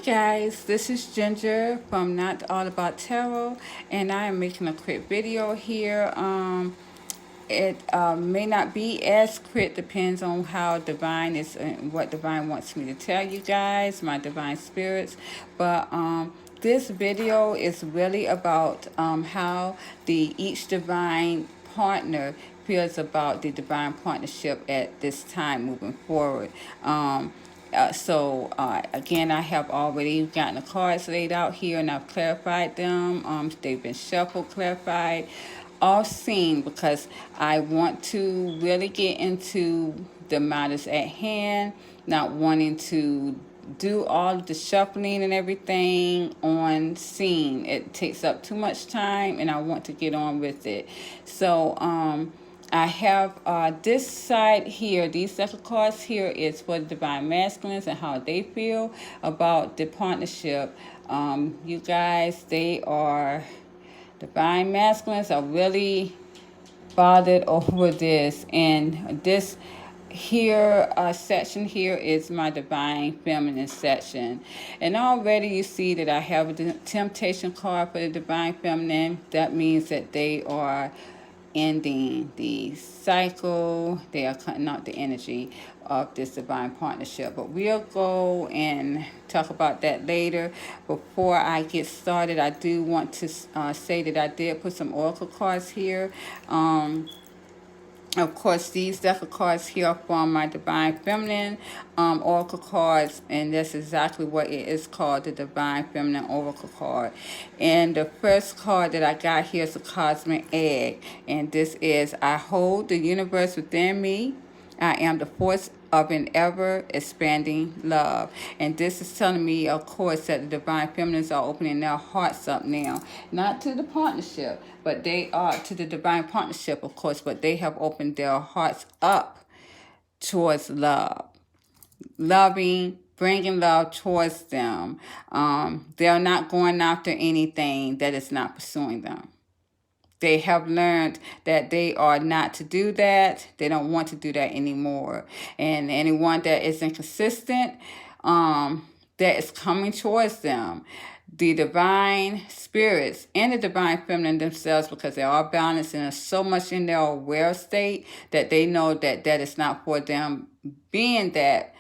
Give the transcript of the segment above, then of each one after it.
guys, this is Ginger from Not All About Tarot, and I am making a quick video here. It may not be as quick, depends on how divine is and what divine wants me to tell you guys, my divine spirits. But this video is really about how the each divine partner feels about the divine partnership at this time moving forward. Again, I have already gotten the cards laid out here and I've clarified them. They've been shuffled, clarified, all seen because I want to really get into the matters at hand, not wanting to do all of the shuffling and everything on scene. It takes up too much time and I want to get on with it. I have this side here, these deck of cards here is for the divine masculines and how they feel about the partnership. You guys, divine masculines are really bothered over this. And this here section here is my divine feminine section, and already you see that I have a temptation card for the divine feminine. That means that they are ending the cycle. They are cutting out the energy of this divine partnership. But we'll go and talk about that later. Before I get started, I do want to say that I did put some oracle cards here. Of course, these deck of cards here are from my Divine Feminine Oracle cards, and that's exactly what it is called, the Divine Feminine Oracle card. And the first card that I got here is the Cosmic Egg, and this is, I hold the universe within me. I am the force of an ever-expanding love. And this is telling me, of course, that the divine feminines are opening their hearts up now. Not to the partnership, but they are to the divine partnership, of course, but they have opened their hearts up towards love. Loving, bringing love towards them. They're not going after anything that is not pursuing them. They have learned that they are not to do that. They don't want to do that anymore. And anyone that is inconsistent, that is coming towards them, the divine spirits and the divine feminine themselves, because they are balanced and are so much in their aware state that they know that that is not for them, being that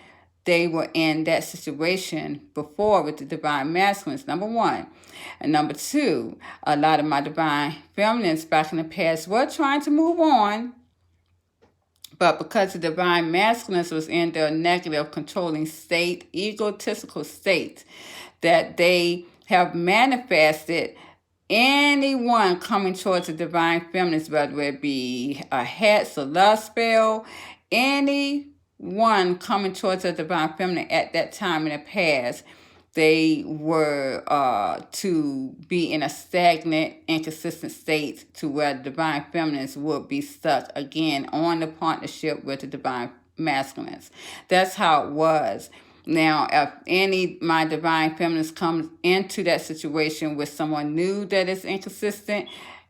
they were in that situation before with the divine masculines, number one. And number two, a lot of my divine feminines back in the past were trying to move on, but because the divine masculines was in their negative, controlling state, egotistical state, that they have manifested anyone coming towards the divine feminines, whether it be a hex, a love spell, anyone coming towards the divine feminine at that time in the past, they were to be in a stagnant, inconsistent state to where the divine feminines would be stuck again on the partnership with the divine masculines. That's how it was. Now, if any my divine feminines comes into that situation with someone new that is inconsistent,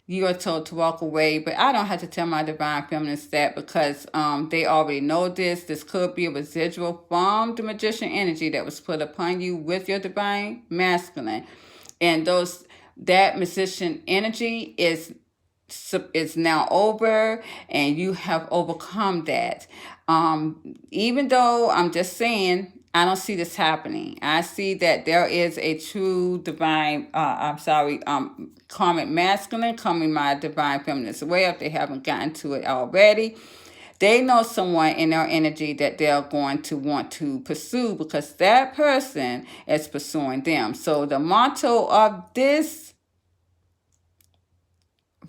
you are told to walk away. But I don't have to tell my divine feminines that, because they already know this. This could be a residual from the magician energy that was put upon you with your divine masculine. And that magician energy is now over, and you have overcome that. Even though I'm just saying, I don't see this happening. I see that there is a true divine, karmic masculine coming my divine feminine way if they haven't gotten to it already. They know someone in their energy that they're going to want to pursue, because that person is pursuing them. So the motto of this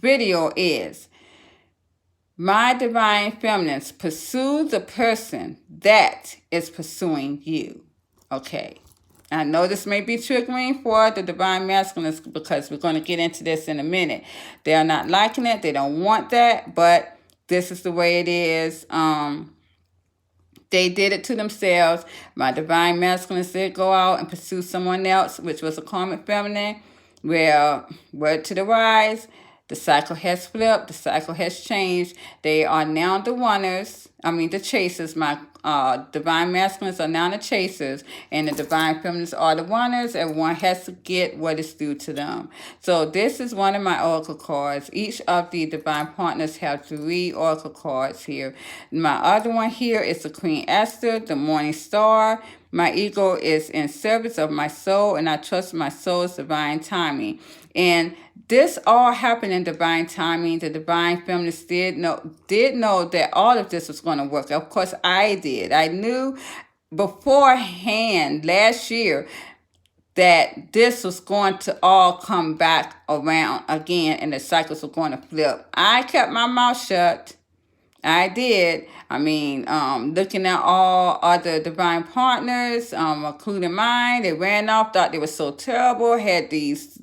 video is, my divine feminines, pursue the person that is pursuing you. Okay. I know this may be triggering for the divine masculines, because we're going to get into this in a minute. They are not liking it. They don't want that, but this is the way it is. They did it to themselves. My divine masculines did go out and pursue someone else, which was a karmic feminine. Well, word to the rise, The cycle has flipped. The cycle has changed. They are now the runners. The chasers. My divine masculines are now the chasers, and the divine feminines are the runners. Everyone has to get what is due to them. So this is one of my oracle cards. Each of the divine partners have 3 oracle cards here. My other one here is the Queen Esther, the Morning Star. My ego is in service of my soul, and I trust my soul's divine timing. And this all happened in divine timing. The divine feminists did know that all of this was going to work. Of course, I did. I knew beforehand last year that this was going to all come back around again, and the cycles were going to flip. I kept my mouth shut. I did. Looking at all other divine partners, including mine, they ran off, thought they were so terrible, had these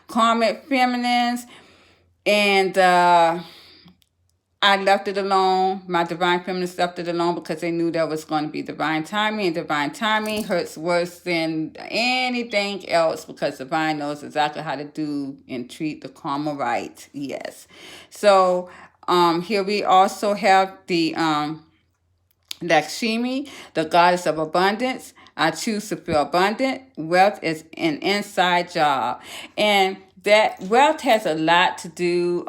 karmic feminines, and I left it alone. My divine feminists left it alone because they knew there was going to be divine timing, and divine timing hurts worse than anything else because divine knows exactly how to do and treat the karma right. Yes. So, here we also have the Lakshmi, the goddess of abundance. I choose to feel abundant. Wealth is an inside job. And that wealth has a lot to do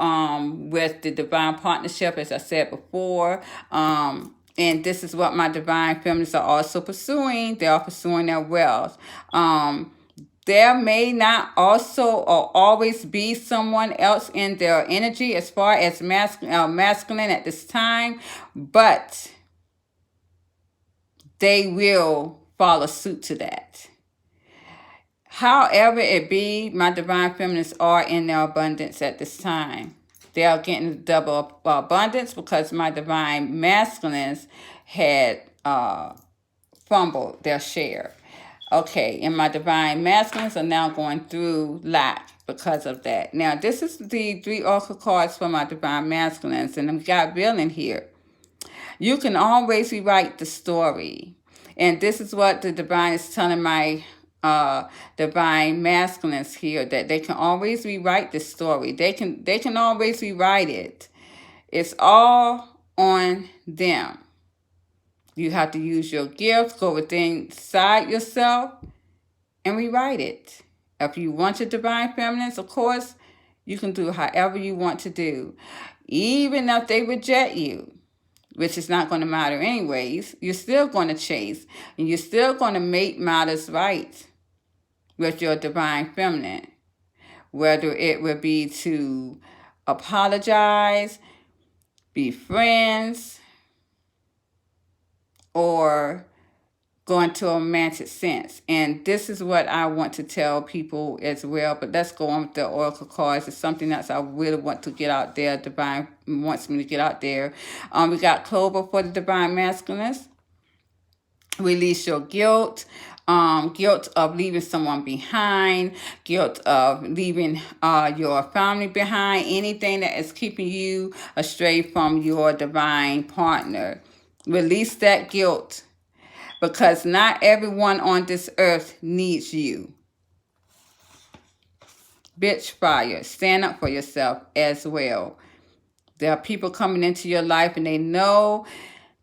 with the divine partnership, as I said before. And this is what my divine feminists are also pursuing. They are pursuing their wealth. There may not also or always be someone else in their energy as far as masculine at this time, but they will follow suit to that. However it be, my divine feminists are in their abundance at this time. They are getting double abundance because my divine masculines had fumbled their share. Okay, and my divine masculines are now going through lack because of that. Now, this is the 3 oracle cards for my divine masculines, and I've got villain here. You can always rewrite the story. And this is what the divine is telling my divine masculines here, that they can always rewrite the story. They can always rewrite it. It's all on them. You have to use your gifts, go within inside yourself, and rewrite it. If you want your divine feminines, of course, you can do however you want to do. Even if they reject you, which is not going to matter anyways, you're still going to chase, and you're still going to make matters right with your divine feminine. Whether it would be to apologize, be friends, or go into a romantic sense. And this is what I want to tell people as well. But let's go on with the oracle cards. It's something else I really want to get out there. Divine wants me to get out there. We got Clover for the divine masculines. Release your guilt. Guilt of leaving someone behind, guilt of leaving your family behind, anything that is keeping you astray from your divine partner. Release that guilt, because not everyone on this earth needs you. Bitch fire. Stand up for yourself as well. There are people coming into your life and they know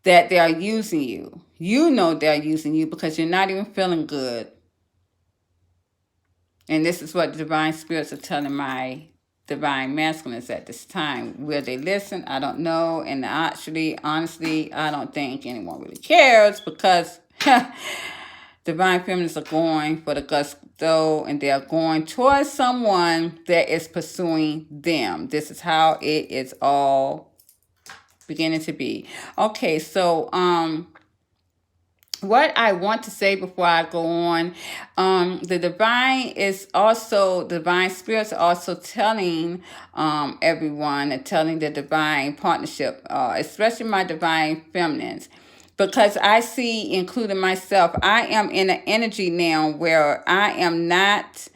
that they are using you. You know they're using you because you're not even feeling good. And this is what the divine spirits are telling my divine masculines at this time. Will they listen? I don't know. And actually, honestly, I don't think anyone really cares, because divine feminists are going for the gusto, and they are going towards someone that is pursuing them. This is how it is all beginning to be. Okay, so what I want to say before I go on, the divine spirits are also telling everyone, and telling the divine partnership, especially my divine feminines, because I see, including myself, I am in an energy now where I am not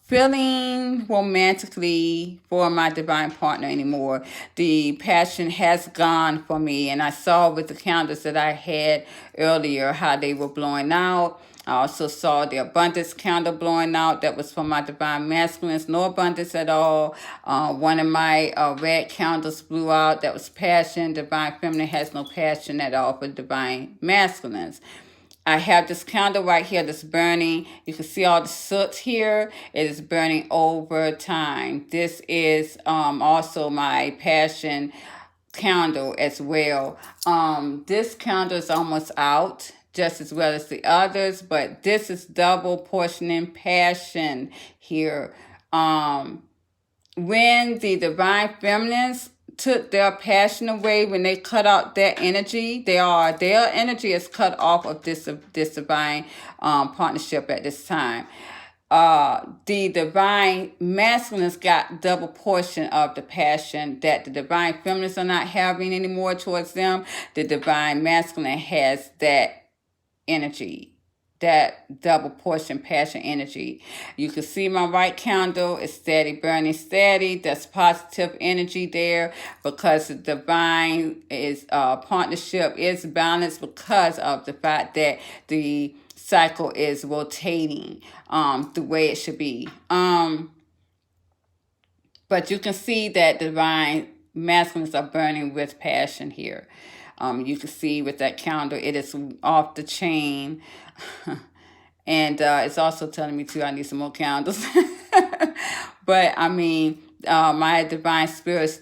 feeling romantically for my divine partner anymore. The passion has gone for me, and I saw with the candles that I had earlier how they were blowing out. I also saw the abundance candle blowing out. That was for my divine masculines. No abundance at all. One of my red candles blew out. That was passion. Divine feminine has no passion at all for divine masculines. I have this candle right here that's burning. You can see all the soot here. It is burning over time. This is also my passion candle as well. This candle is almost out, just as well as the others, but this is double portioning passion here. When the divine feminines took their passion away, when they cut out their energy, their energy is cut off of this divine partnership at this time. The divine masculines got double portion of the passion that the divine feminines are not having anymore towards them. The divine masculine has that energy, that double portion passion energy. You can see my right candle is steady, burning steady. That's positive energy there, because the divine is partnership is balanced because of the fact that the cycle is rotating the way it should be. But you can see that divine masculines are burning with passion here. You can see with that candle, it is off the chain. And it's also telling me, too, I need some more candles. But, I mean, my divine spirits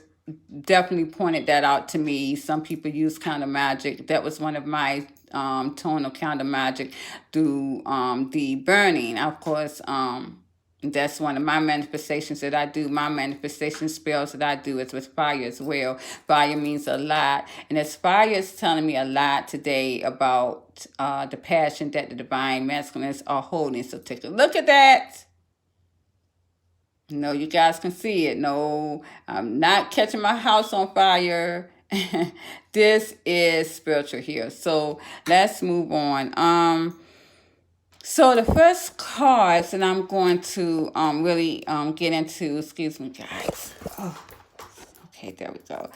definitely pointed that out to me. Some people use candle magic. That was one of my tonal candle magic through the burning. Of course, that's one of my manifestations that I do. My manifestation spells that I do is with fire as well. Fire means a lot. And as fire is telling me a lot today about the passion that the divine masculines are holding. So take a look at that. No, you guys can see it. No, I'm not catching my house on fire. This is spiritual here. So let's move on. So the first cards that I'm going to really get into, excuse me, guys. Oh, okay, there we go.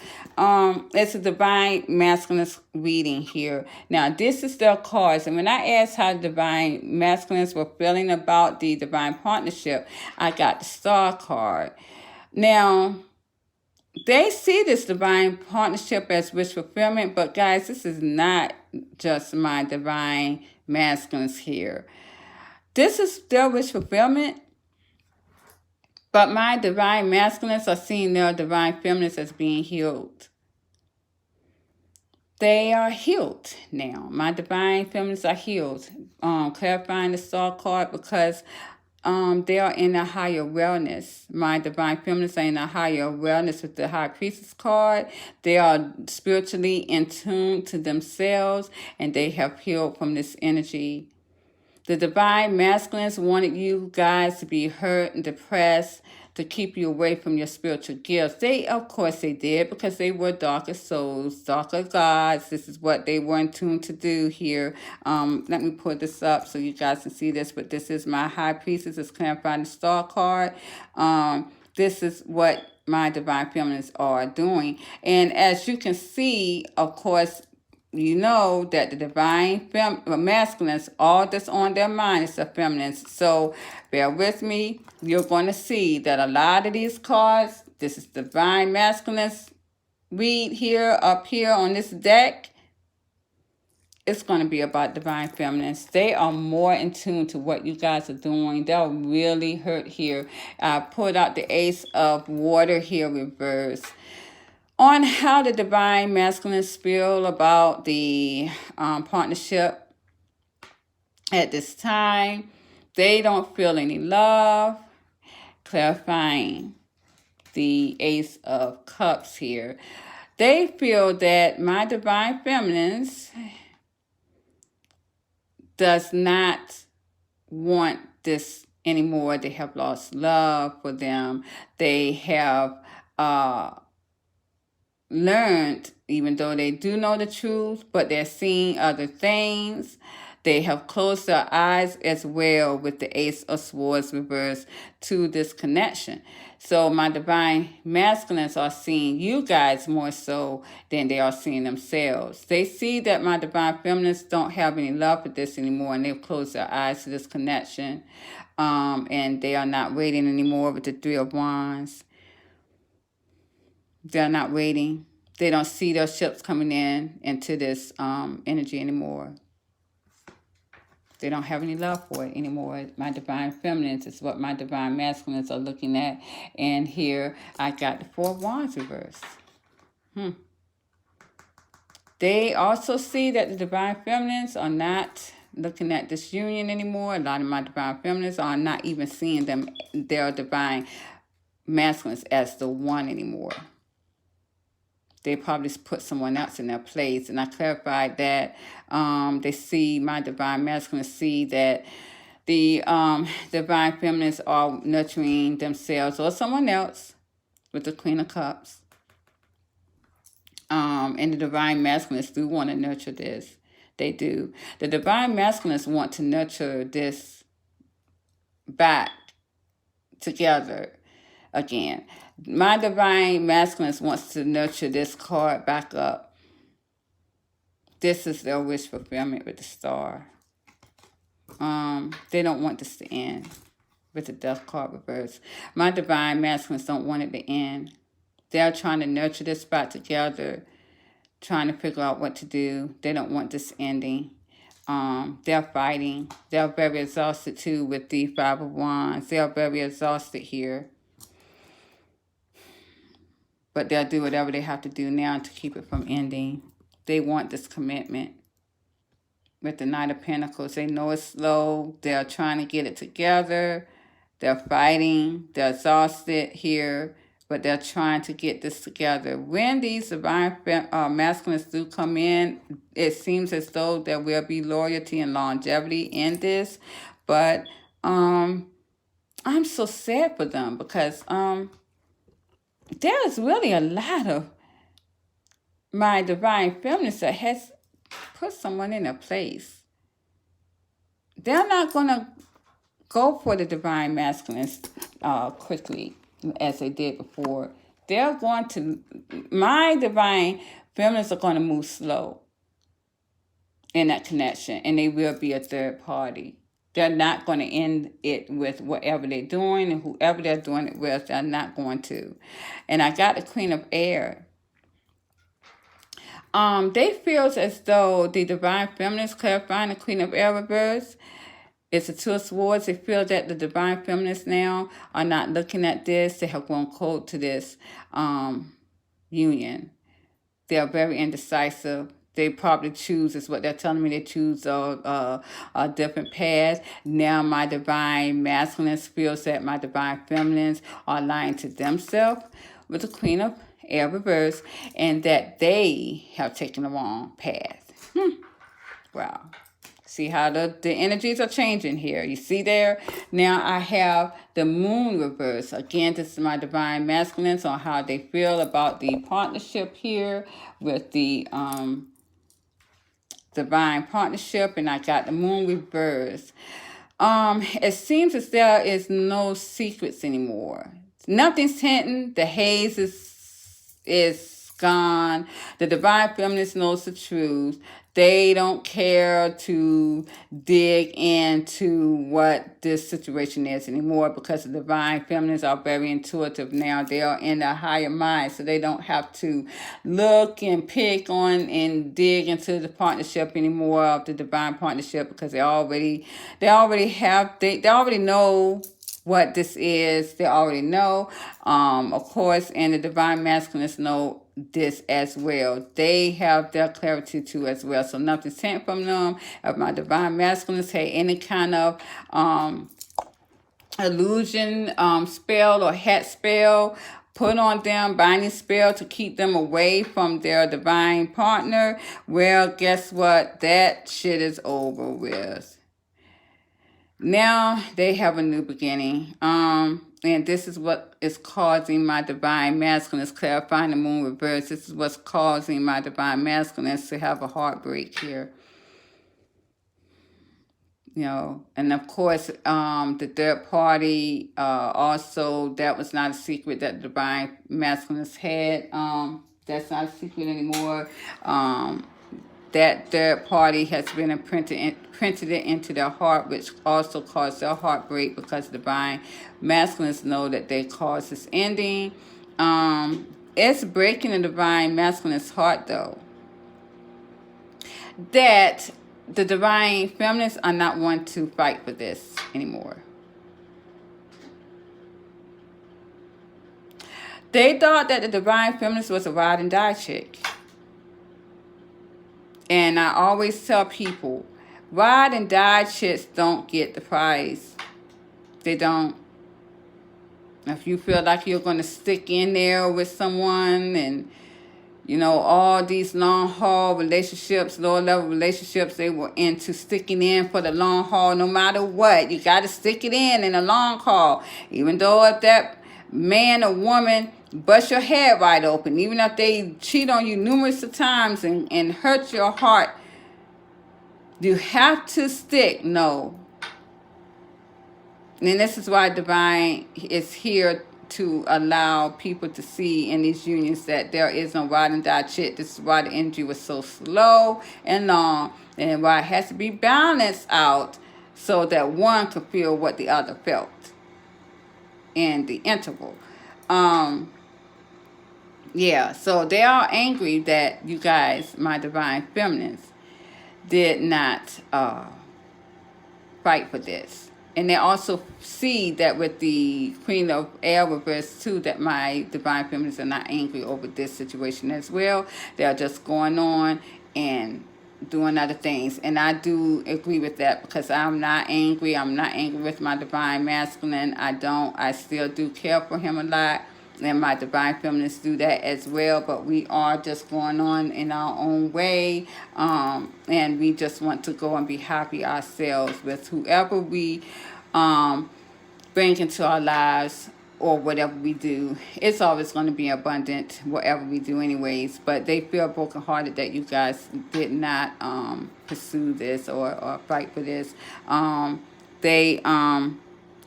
It's a divine masculine reading here. Now, this is their cards. And when I asked how divine masculines were feeling about the divine partnership, I got the star card. Now, they see this divine partnership as wish fulfillment, but guys, this is not just my divine masculines here. This is their wish fulfillment, but my divine masculines are seeing their divine feminines as being healed. They are healed now. My divine feminines are healed. Clarifying the star card, because they are in a higher wellness. My divine feminines are in a higher wellness with the High Priestess card. They are spiritually in tune to themselves, and they have healed from this energy. The divine masculines wanted you guys to be hurt and depressed, to keep you away from your spiritual gifts. Of course they did, because they were darker souls, darker gods. This is what they were in tune to do here. Let me put this up so you guys can see this, but this is my High Priestess. It's clarifying the star card. This is what my divine feminines are doing. And as you can see, of course, you know that the divine masculines, all that's on their mind is the feminines. So bear with me. You're going to see that a lot of these cards, this is divine masculines read here, up here on this deck. It's going to be about divine feminines. They are more in tune to what you guys are doing. They'll really hurt here. I pulled out the Ace of Water here reverse. On how the divine masculines feel about the partnership at this time. They don't feel any love. Clarifying the Ace of Cups here. They feel that my divine feminines does not want this anymore. They have lost love for them. They have learned, even though they do know the truth, but they're seeing other things. They have closed their eyes as well with the Ace of Swords reversed to this connection. So my divine masculines are seeing you guys more so than they are seeing themselves. They see that my divine feminines don't have any love for this anymore, and they've closed their eyes to this connection. And they are not waiting anymore with the Three of Wands. They're not waiting. They don't see their ships coming into this energy anymore. They don't have any love for it anymore. My divine feminines is what my divine masculines are looking at. And here I got the Four of Wands reversed. They also see that the divine feminines are not looking at this union anymore. A lot of my divine feminines are not even seeing their divine masculines as the one anymore. They probably put someone else in their place. And I clarified that they see, my divine masculines see that the divine feminines are nurturing themselves or someone else with the Queen of Cups. And the divine masculines do want to nurture this. They do. The divine masculines want to nurture this back together again. My divine masculines wants to nurture this card back up. This is their wish fulfillment with the Star. They don't want this to end with the Death card reverse. My divine masculines don't want it to end. They're trying to nurture this back together, trying to figure out what to do. They don't want this ending. They're fighting. They're very exhausted too with the Five of Wands. They're very exhausted here. But they'll do whatever they have to do now to keep it from ending. They want this commitment. With the Knight of Pentacles, they know it's slow. They're trying to get it together. They're fighting. They're exhausted here. But they're trying to get this together. When these divine masculines do come in, it seems as though there will be loyalty and longevity in this. But I'm so sad for them because there's really a lot of my divine feminines that has put someone in a place. They're not going to go for the divine masculines quickly as they did before. They're going to, my divine feminines are going to move slow in that connection, and they will be a third party. They're not going to end it with whatever they're doing, and whoever they're doing it with, they're not going to. And I got the Queen of Air. They feel as though the divine feminines, clarifying the Queen of Air reverse, it's a Two of Swords. They feel that the divine feminists now are not looking at this. They have grown cold to this union. They are very indecisive. They probably choose, is what they're telling me, they choose a different path. Now my divine masculines feels that my divine feminines are lying to themselves with the Queen of Air reverse, and that they have taken the wrong path. Wow. See how the energies are changing here. You see there? Now I have the Moon reverse. Again, this is my divine masculines on how they feel about the partnership here with the divine partnership. And I got the Moon reverse. It seems as there is no secrets anymore. Nothing's hinting. The haze is gone. The divine feminist knows the truth. They don't care to dig into what this situation is anymore because the divine feminists are very intuitive now. They are in their higher mind, so they don't have to look and pick on and dig into the partnership anymore of the divine partnership because they already know what this is. They already know, of course, and the divine masculines know this as well. They have their clarity too as well. So nothing's sent from them. If my divine masculines had any kind of illusion spell or hat spell put on them, binding spell to keep them away from their divine partner, well, guess what? That shit is over with. Now they have a new beginning. And this is what is causing my divine masculines, clarifying the Moon reverse. This is what's causing my divine masculines to have a heartbreak here. And of course, the third party, also, that was not a secret that the divine masculines had. That's not a secret anymore. That third party has been imprinted it into their heart, which also caused their heartbreak, because divine masculines know that they caused this ending. It's breaking the divine masculine's heart, though, that the divine feminines are not one to fight for this anymore. They thought that the divine feminist was a ride and die chick. And I always tell people, ride and die chicks don't get the prize. They don't. If you feel like you're going to stick in there with someone, and all these long haul relationships, lower level relationships, they were into sticking in for the long haul no matter what. You got to stick it in a long haul. Even though if that man or woman bust your head right open, even if they cheat on you numerous of times and hurt your heart, you have to stick. No. And this is why divine is here, to allow people to see in these unions that there is no ride and die chick. This is why the energy was so slow and long, and why it has to be balanced out so that one could feel what the other felt in the interval. So they are angry that you guys, my divine feminines, did not fight for this. And they also see that with the Queen of Air reverse too, that my divine feminines are not angry over this situation as well. They're just going on and doing other things. And I do agree with that, because I'm not angry. I'm not angry with my divine masculine. I still do care for him a lot. And my divine feminists do that as well, but we are just going on in our own way, and we just want to go and be happy ourselves with whoever we bring into our lives, or whatever we do. It's always going to be abundant, whatever we do anyways, but they feel brokenhearted that you guys did not pursue this or fight for this. They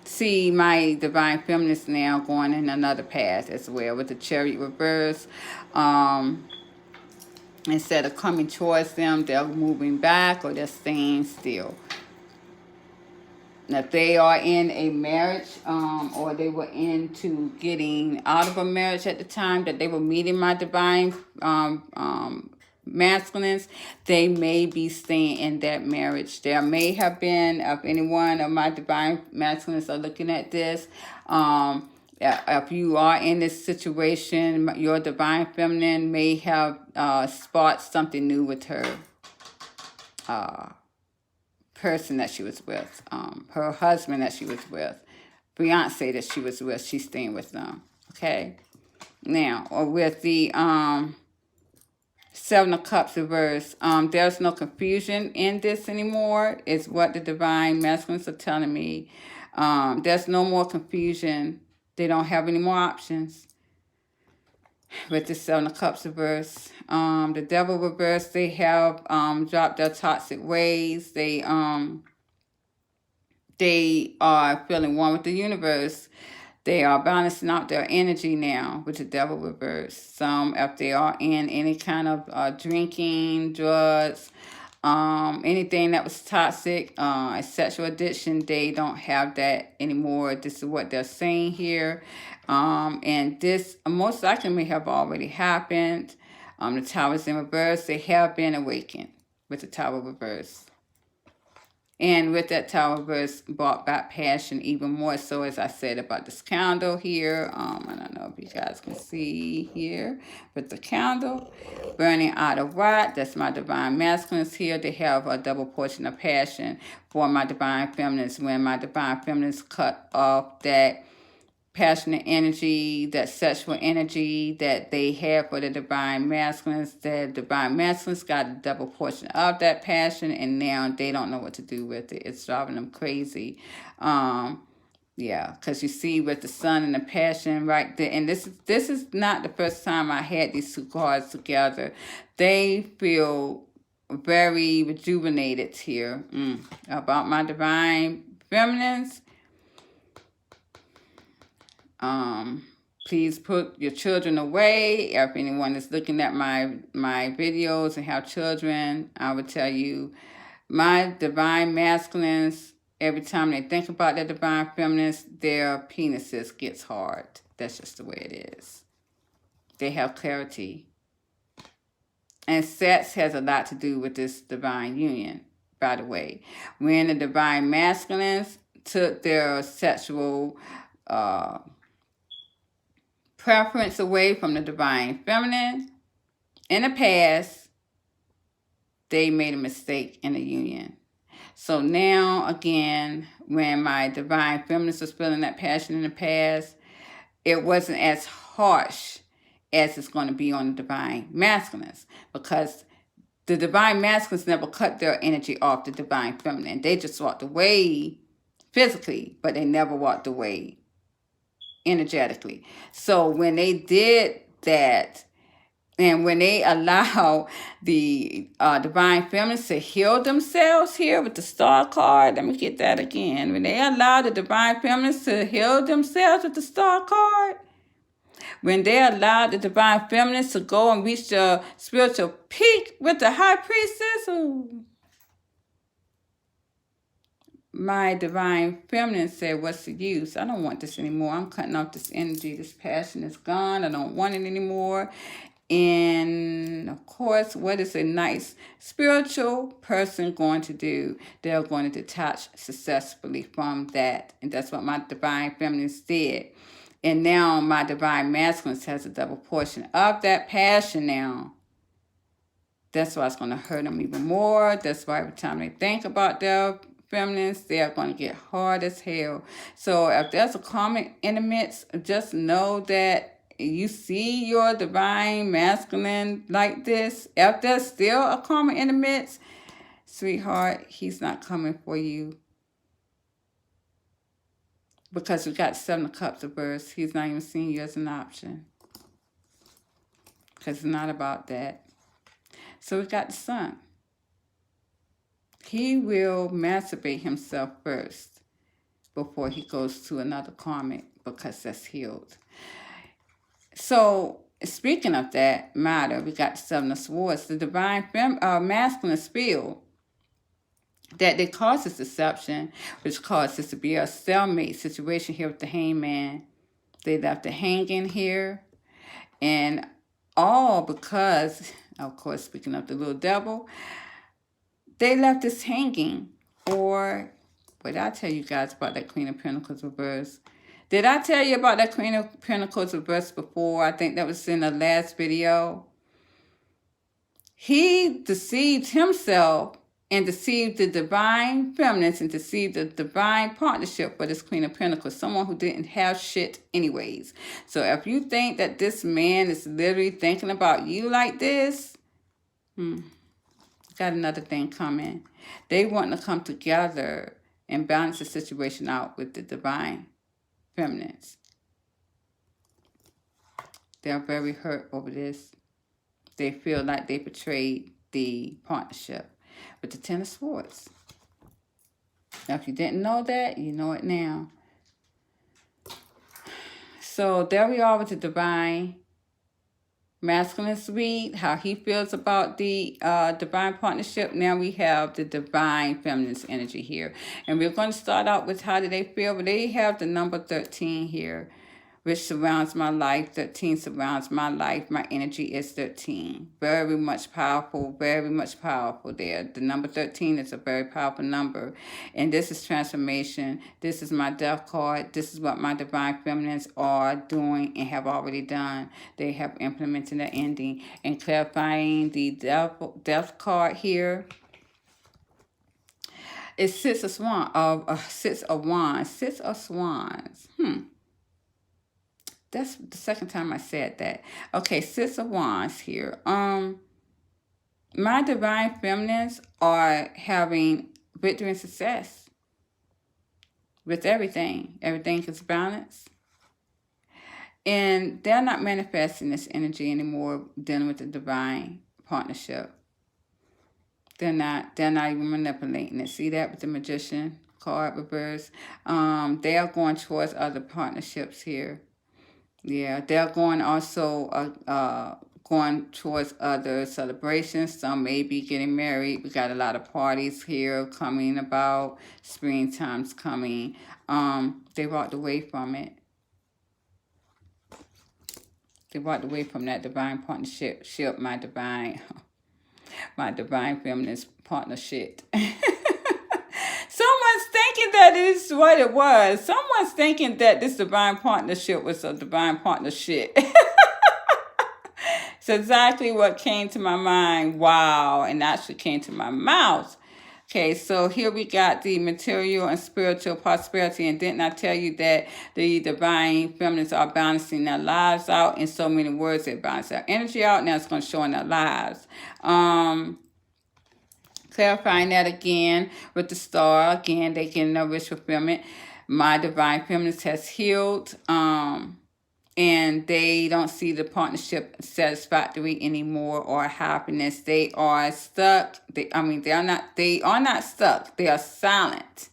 see my divine feminist now going in another path as well, with the Chariot reverse. Instead of coming towards them, they're moving back, or they're staying still. Now, if they are in a marriage, or they were into getting out of a marriage at the time that they were meeting my divine masculines, they may be staying in that marriage. There may have been, if any one of my divine masculines are looking at this, if you are in this situation, your divine feminine may have sparked something new with her person that she was with, her husband that she was with, fiance that she was with. She's staying with them. Okay. Now, or with the Seven of Cups reverse, there's no confusion in this anymore, is what the divine masculines are telling me. There's no more confusion. They don't have any more options. With the Seven of Cups reverse, the Devil reverse, they have dropped their toxic ways. They are feeling one with the universe. They are balancing out their energy now with the Devil reverse. Some, if they are in any kind of drinking, drugs, anything that was toxic, a sexual addiction, they don't have that anymore. This is what they're saying here. And this most likely may have already happened. The Tower is in reverse. They have been awakened with the Tower reverse. And with that Tower reverse, brought back passion even more so, as I said about this candle here. I don't know if you guys can see here with the candle burning out of what? That's my divine masculines here. They have a double portion of passion for my divine feminines. When my divine feminines cut off that passionate energy, that sexual energy that they have for the divine masculines, the divine masculines got a double portion of that passion, and now they don't know what to do with it. It's driving them crazy. Because you see with the sun and the passion right there, and this is not the first time I had these two cards together. They feel very rejuvenated here. About my divine feminines, please put your children away. If anyone is looking at my videos and have children, I would tell you, my divine masculines, every time they think about their divine feminines, their penises gets hard. That's just the way it is. They have clarity. And sex has a lot to do with this divine union, by the way. When the divine masculines took their sexual preference away from the divine feminine in the past, they made a mistake in the union. So now, again, when my divine feminines was feeling that passion in the past, it wasn't as harsh as it's going to be on the divine masculines, because the divine masculines never cut their energy off the divine feminine. They just walked away physically, but they never walked away energetically. So when they did that, and when they allow the divine feminines to heal themselves here with the star card, let me get that again. When they allow the divine feminines to heal themselves with the star card, when they allowed the divine feminines to go and reach the spiritual peak with the high priestess, my divine feminine said, what's the use? I don't want this anymore. I'm cutting off this energy. This passion is gone. I don't want it anymore. And of course, what is a nice spiritual person going to do? They're going to detach successfully from that. And that's what my divine feminines did. And now my divine masculine has a double portion of that passion now. That's why it's going to hurt them even more. That's why every time they think about their feminines, they are going to get hard as hell. So if there's a karmic intimates, just know that you see your divine masculine like this. If there's still a karmic intimates, sweetheart, he's not coming for you. Because we got 7 of Cups reversed. He's not even seeing you as an option. Because it's not about that. So we got the Sun. He will masturbate himself first before he goes to another karmic, because that's healed. So speaking of that matter, we got the 7 of Swords. The divine masculine feel that it causes deception, which causes to be a stalemate situation here with the Hangman. They left the hanging here, and all because, of course, speaking of the little devil, they left this hanging. Or, what did I tell you guys about that Queen of Pentacles reverse? Did I tell you about that Queen of Pentacles reverse before? I think that was in the last video. He deceived himself and deceived the divine feminines and deceived the divine partnership for this Queen of Pentacles, someone who didn't have shit anyways. So if you think that this man is literally thinking about you like this, got another thing coming. They want to come together and balance the situation out with the divine feminines. They're very hurt over this. They feel like they betrayed the partnership with the 10 of Swords. Now, if you didn't know that, you know it now. So there we are with the divine masculine read, how he feels about the divine partnership. Now we have the divine feminine's energy here. And we're going to start out with how do they feel. But they have the number 13 here, which surrounds my life. 13 surrounds my life. My energy is 13. Very much powerful there. The number 13 is a very powerful number. And this is transformation. This is my death card. This is what my divine feminines are doing and have already done. They have implemented the ending. And clarifying the death card here. It's Six of Wands. Six of Swans. That's the second time I said that. Okay, Six of Wands here. My divine feminines are having victory and success with everything. Everything is balanced. And they're not manifesting this energy anymore, dealing with the divine partnership. They're not even manipulating it. See that with the Magician card reverse? They are going towards other partnerships here. Yeah, they're going also going towards other celebrations. Some may be getting married. We got a lot of parties here coming about. Springtime's coming. They walked away from it. They walked away from that divine partnership. My divine feminist partnership. Someone's thinking that is what it was. Someone's thinking that this divine partnership was a divine partnership. It's exactly what came to my mind. Wow. And actually came to my mouth. Okay, so here we got the material and spiritual prosperity. And didn't I tell you that the divine feminists are balancing their lives out? In so many words, they balance their energy out. Now it's going to show in their lives. Clarifying that again with the star. Again, they get no wish fulfillment. My divine feminist has healed. And they don't see the partnership satisfactory anymore or happiness. They are stuck. They are not stuck. They are silent.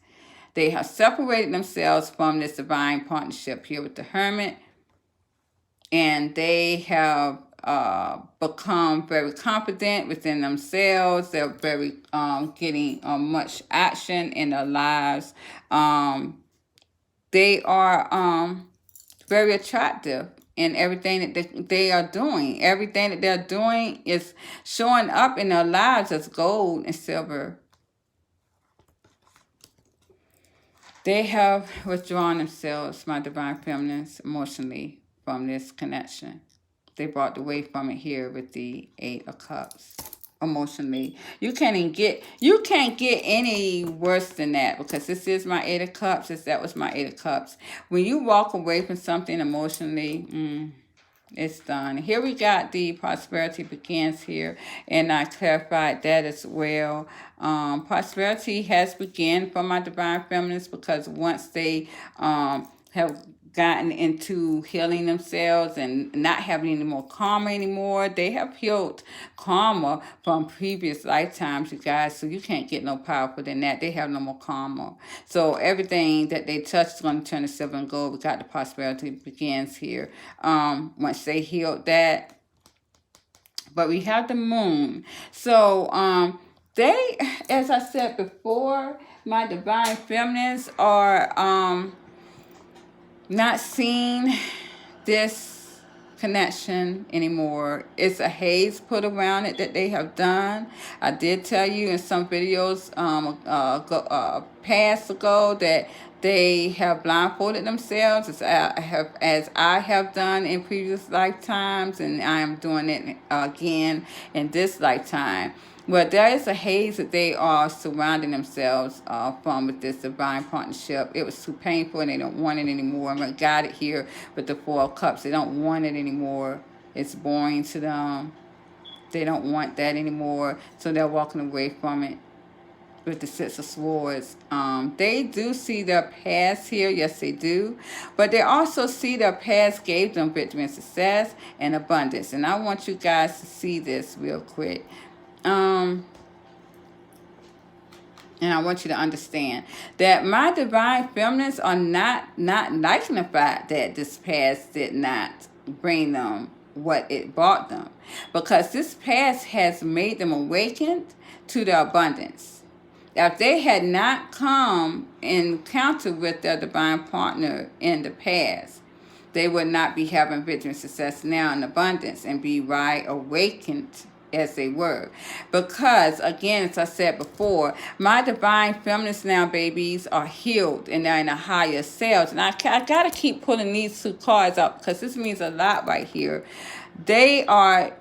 They have separated themselves from this divine partnership here with the Hermit. And they have become very confident within themselves. They're very getting much action in their lives. They are very attractive in everything that they are doing. Everything that they're doing is showing up in their lives as gold and silver. They have withdrawn themselves, my divine feminines, emotionally from this connection. They brought away from it here with the Eight of Cups. Emotionally, you can't get any worse than that, because this is my Eight of Cups. That was my Eight of Cups. When you walk away from something emotionally, it's done. Here we got the prosperity begins here, and I clarified that as well. Prosperity has begun for my divine feminists, because once they have gotten into healing themselves and not having any more karma anymore. They have healed karma from previous lifetimes, you guys. So you can't get no powerful than that. They have no more karma. So everything that they touch is going to turn to silver and gold. We got the prosperity begins here. Once they healed that. But we have the moon. So they, as I said before, my divine feminines are not seeing this connection anymore. It's a haze put around it that they have done. I did tell you in some videos past ago that they have blindfolded themselves, as I have done in previous lifetimes, and I am doing it again in this lifetime. Well, there is a haze that they are surrounding themselves from with this divine partnership. It was too painful and they don't want it anymore. I got it here with the Four of Cups. They don't want it anymore. It's boring to them. They don't want that anymore. So they're walking away from it with the Six of Swords. They do see their past here. Yes, they do. But they also see their past gave them victory and success and abundance. And I want you guys to see this real quick. And I want you to understand that my divine feminines are not liking the fact that this past did not bring them what it brought them, because this past has made them awakened to their abundance. If they had not come in encounter with their divine partner in the past, they would not be having victory and success now in abundance and be awakened as they were. Because, again, as I said before, my divine feminists now, babies, are healed and they're in a higher selves. And I got to keep pulling these two cards up, because this means a lot right here. They are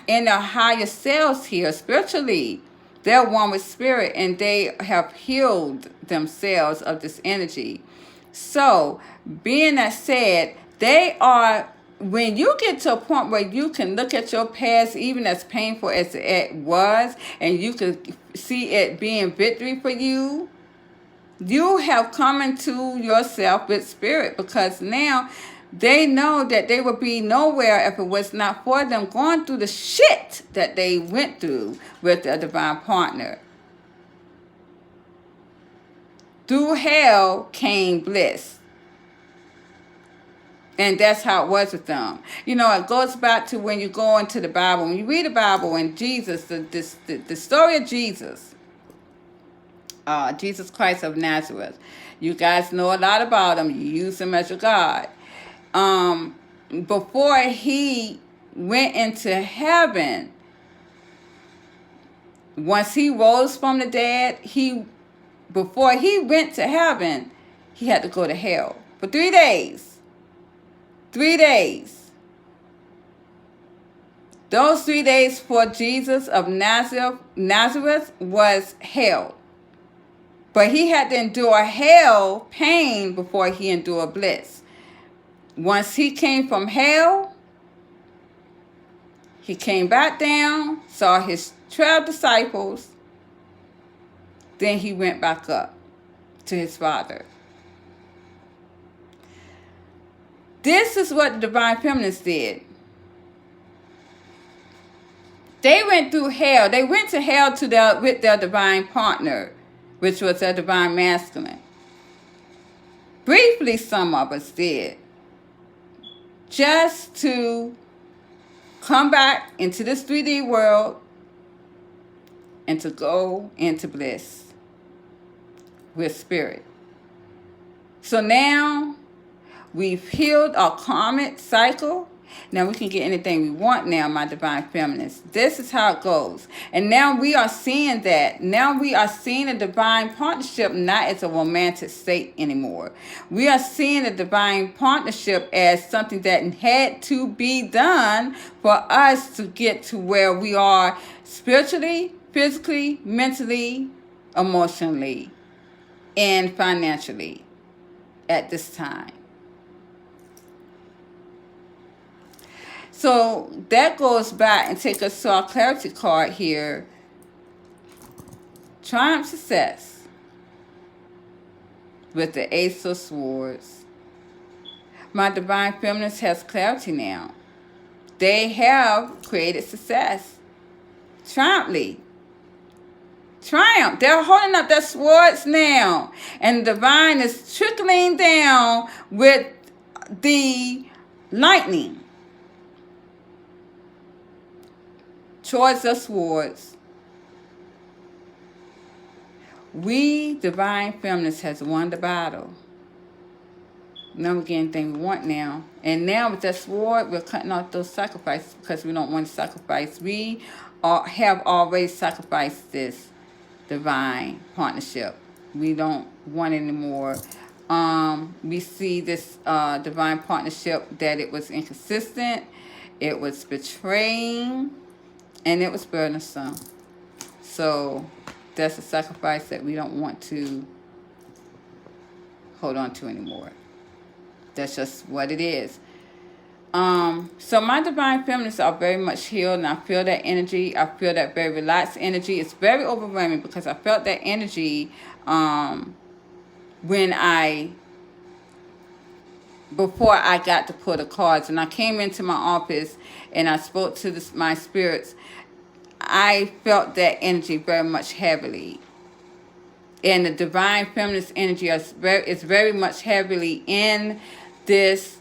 in their higher selves here spiritually. They're one with spirit, and they have healed themselves of this energy. So, being that said, they are, when you get to a point where you can look at your past, even as painful as it was, and you can see it being victory for you, you have come into yourself with spirit, because now They know that they would be nowhere if it was not for them going through the shit that they went through with their divine partner. Through hell came bliss. And that's how it was with them. You know, it goes back to when you go into the Bible. When you read the Bible and Jesus, the story of Jesus, Jesus Christ of Nazareth. You guys know a lot about him. You use him as your God. Before he went into heaven, once he rose from the dead, before he went to heaven, he had to go to hell for 3 days. 3 days. Those 3 days for Jesus of Nazareth was hell. But he had to endure hell pain before he endured bliss. Once he came from hell, he came back down, saw his 12 disciples, then he went back up to his Father. This is what the Divine Feminines did. They went through hell. They went to hell with their divine partner, which was their divine masculine. Briefly, some of us did. Just to come back into this 3D world and to go into bliss with spirit. So now we've healed our karmic cycle. Now we can get anything we want now, my divine feminists. This is how it goes. And now we are seeing that. Now we are seeing a divine partnership not as a romantic state anymore. We are seeing a divine partnership as something that had to be done for us to get to where we are spiritually, physically, mentally, emotionally, and financially at this time. So that goes back and take us to our clarity card here. Triumph success with the Ace of Swords. My divine feminist has clarity now. They have created success. Triumphantly. Triumph. They're holding up their swords now. And the divine is trickling down with the lightning towards the swords. We, divine feminists, has won the battle. Now we're getting anything we want now. And now with that sword, we're cutting off those sacrifices because we don't want to sacrifice. We have already sacrificed this divine partnership. We don't want it anymore. We see this divine partnership that it was inconsistent, it was betraying, and it was burdensome. So that's a sacrifice that we don't want to hold on to anymore. That's just what it is. So my divine feminists are very much healed, and I feel that energy. I feel that very relaxed energy. It's very overwhelming because I felt that energy before I got to pull the cards, and I came into my office and I spoke to my spirits. I felt that energy very much heavily. And the divine feminist energy is very much heavily in this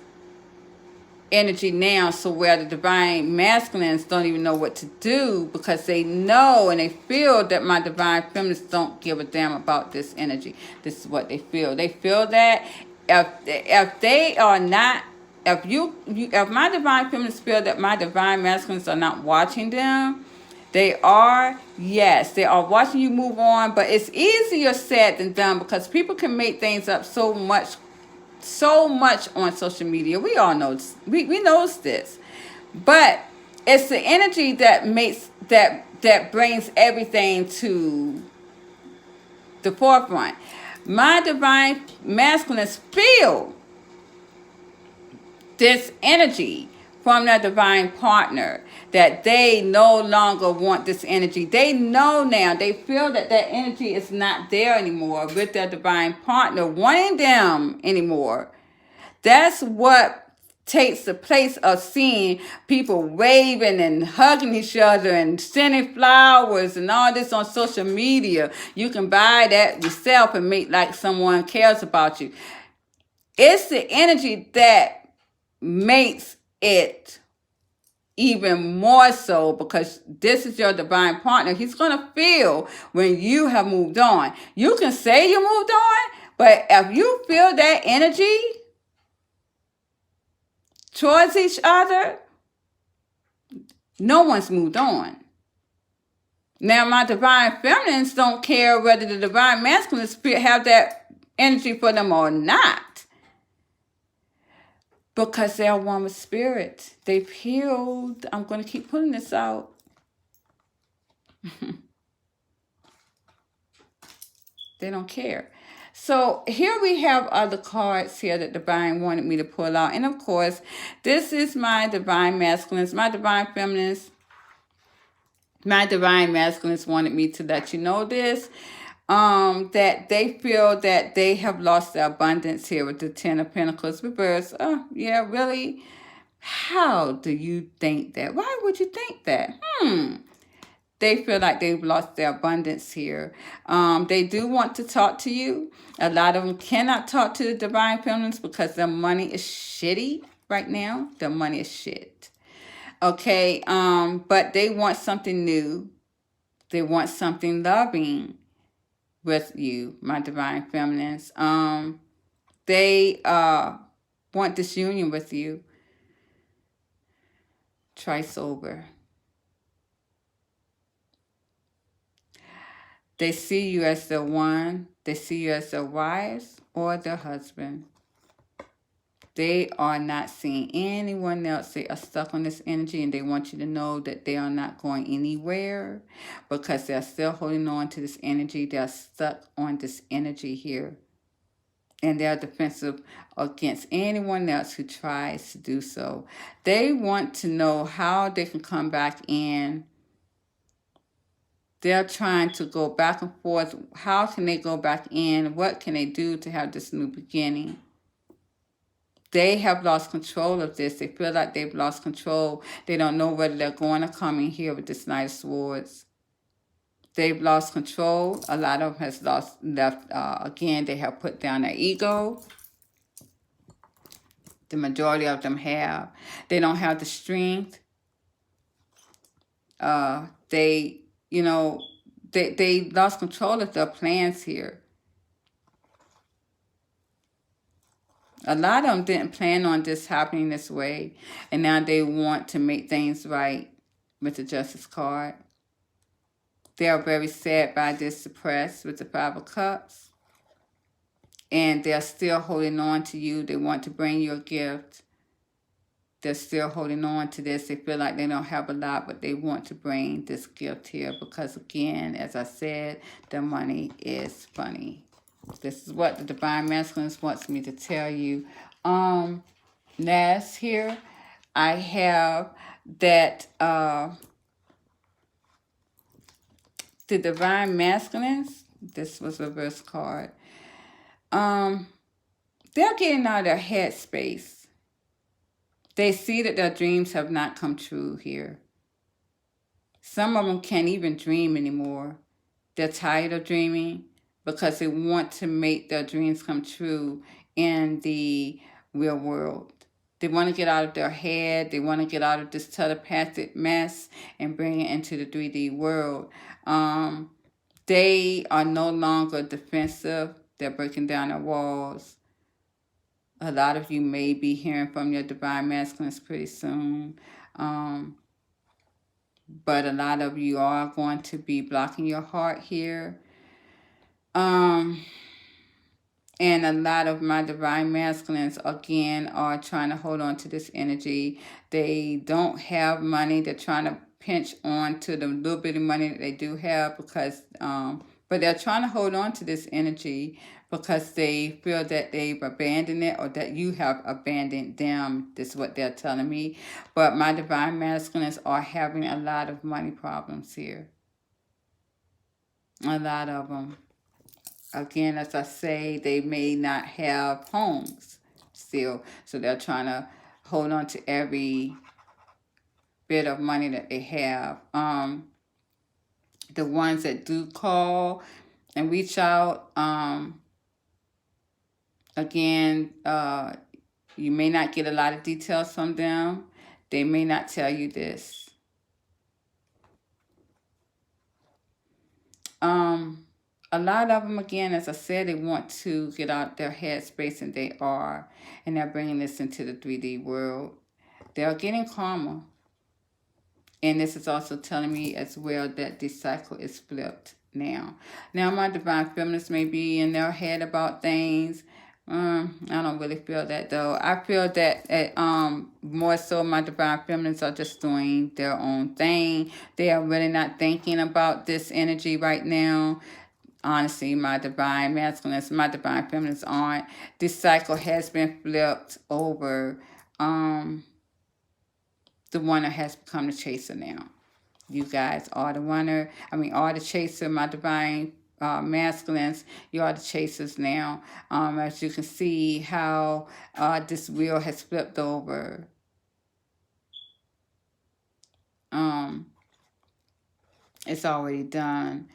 energy now, so where the divine masculines don't even know what to do because they know and they feel that my divine feminists don't give a damn about this energy. This is what they feel. They feel that if they are not, if my divine feminists feel that my divine masculines are not watching them, they are, yes, they are watching you move on, but it's easier said than done because people can make things up so much on social media. We all know this. We know this. But it's the energy that makes that brings everything to the forefront. My divine masculines feel this energy from their divine partner, that they no longer want this energy. They know now, they feel that that energy is not there anymore with their divine partner wanting them anymore. That's what takes the place of seeing people waving and hugging each other and sending flowers and all this on social media. You can buy that yourself and make like someone cares about you. It's the energy that makes it even more so, because this is your divine partner. He's going to feel when you have moved on. You can say you moved on, but if you feel that energy towards each other, no one's moved on. Now, my divine feminines don't care whether the divine masculines have that energy for them or not, because they're one with spirit. They've healed. I'm going to keep pulling this out. They don't care. So here we have other cards here that divine wanted me to pull out. And of course, this is my divine masculines, my divine feminines. My divine masculines wanted me to let you know this. That they feel that they have lost their abundance here with the Ten of Pentacles reverse. Oh, yeah, really? How do you think that? Why would you think that? They feel like they've lost their abundance here. They do want to talk to you. A lot of them cannot talk to the divine feminines because their money is shitty right now. Their money is shit. Okay, but they want something new. They want something loving with you, my divine feminines. They want this union with you. Try sober. They see you as the one. They see you as their wives or their husband. They are not seeing anyone else. They are stuck on this energy, and they want you to know that they are not going anywhere because they're still holding on to this energy. They're stuck on this energy here. And they're defensive against anyone else who tries to do so. They want to know how they can come back in. They're trying to go back and forth. How can they go back in? What can they do to have this new beginning? They have lost control of this. They feel like they've lost control. They don't know whether they're going to come in here with this Knight of Swords. They've lost control. A lot of them has left. Again, they have put down their ego. The majority of them have. They don't have the strength. They lost control of their plans here. A lot of them didn't plan on this happening this way, and now they want to make things right with the Justice card. They are very sad by this, suppressed with the Five of Cups, and they're still holding on to you. They want to bring you a gift. They're still holding on to this. They feel like they don't have a lot, but they want to bring this gift here because, again, as I said, the money is funny. This is what the Divine Masculines wants me to tell you. Last here, I have that the Divine Masculines, this was a reverse card, they're getting out of their head space. They see that their dreams have not come true here. Some of them can't even dream anymore. They're tired of dreaming because they want to make their dreams come true in the real world. They want to get out of their head. They want to get out of this telepathic mess and bring it into the 3D world. They are no longer defensive. They're breaking down their walls. A lot of you may be hearing from your Divine Masculines pretty soon. But a lot of you are going to be blocking your heart here. And a lot of my Divine Masculines, again, are trying to hold on to this energy. They don't have money. They're trying to pinch on to the little bit of money that they do have because, but they're trying to hold on to this energy because they feel that they've abandoned it or that you have abandoned them. This is what they're telling me. But my Divine Masculines are having a lot of money problems here. A lot of them. Again, as I say, they may not have homes still. So they're trying to hold on to every bit of money that they have. The ones that do call and reach out, again, you may not get a lot of details from them. They may not tell you this. A lot of them, again, as I said, they want to get out their headspace, and they are, and they're bringing this into the 3D world. They're getting karma. And this is also telling me as well that this cycle is flipped now. Now, my divine feminists may be in their head about things. I don't really feel that, though. I feel that more so my divine feminists are just doing their own thing. They are really not thinking about this energy right now. Honestly, my divine masculines, my divine feminists aren't. This cycle has been flipped over. The winner has become the chaser now. You guys are the winner. Are the chaser, my divine masculines. You are the chasers now. As you can see how this wheel has flipped over. It's already done.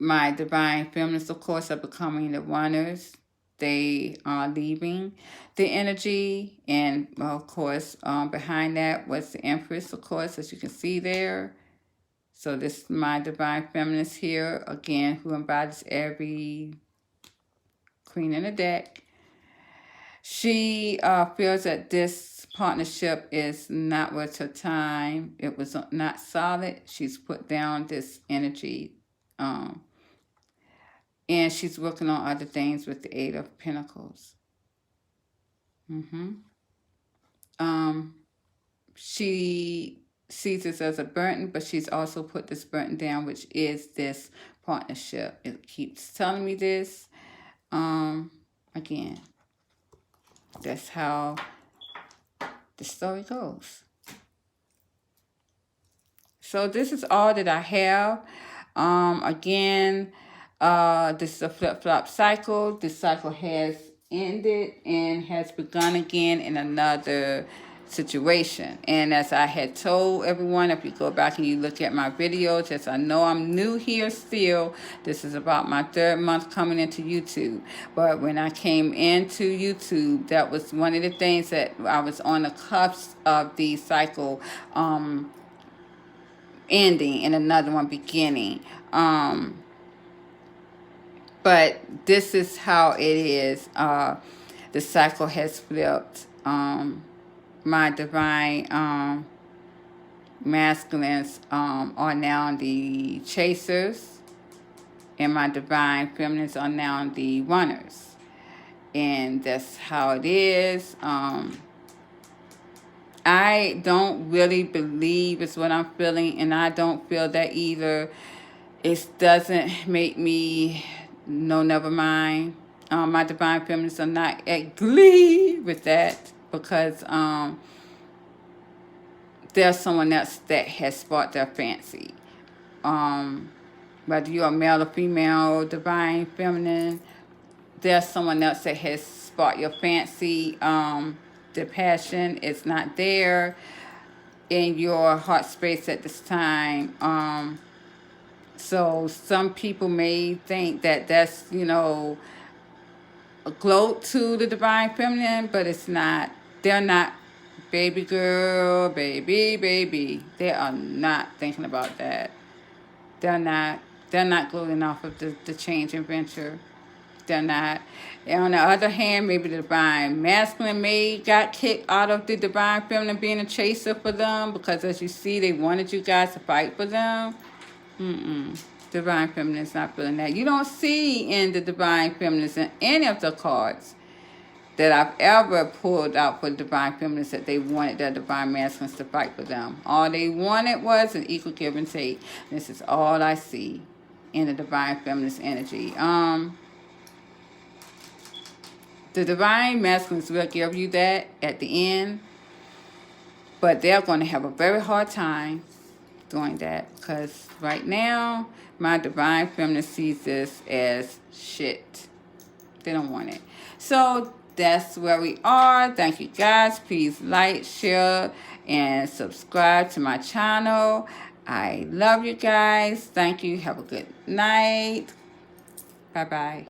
My divine feminists, of course, are becoming the winners. They are leaving the energy, and of course, behind that was the Empress, of course, as you can see there. So this is my divine feminist here, again, who embodies every queen in the deck. She feels that this partnership is not worth her time. It was not solid. She's put down this energy. And she's working on other things with the Eight of Pentacles. She sees this as a burden, but she's also put this burden down, which is this partnership. It keeps telling me this. Again, that's how the story goes. So this is all that I have. Again, this is a flip-flop cycle. This cycle has ended and has begun again in another situation. And as I had told everyone, if you go back and you look at my videos, as I know I'm new here still, this is about my 3rd month coming into YouTube. But when I came into YouTube, that was one of the things that I was on the cusp of the cycle ending and another one beginning. But this is how it is. The cycle has flipped. My divine masculines are now the chasers, and my divine feminines are now the runners. And that's how it is. I don't really believe it's what I'm feeling, and I don't feel that either. It doesn't make me... No, never mind. My divine feminists are not at glee with that, because there's someone else that has sparked their fancy. Whether you're a male or female, divine feminine, there's someone else that has sparked your fancy. The passion is not there in your heart space at this time. So some people may think that that's, a gloat to the divine feminine, but it's not. They're not baby girl, baby. They are not thinking about that. They're not gloating off of the change and venture. They're not. And on the other hand, maybe the divine masculine may got kicked out of the divine feminine being a chaser for them, because as you see, they wanted you guys to fight for them. Divine feminine is not feeling that. You don't see in the divine feminines in any of the cards that I've ever pulled out for divine feminines that they wanted their divine masculines to fight for them. All they wanted was an equal give and take. This is all I see in the divine feminist energy. The divine masculines will give you that at the end, but they're going to have a very hard time doing that, because right now my divine feminine sees this as shit. They don't want it. So that's where we are. Thank you guys. Please like, share, and subscribe to my channel. I love you guys. Thank you. Have a good night. Bye-bye.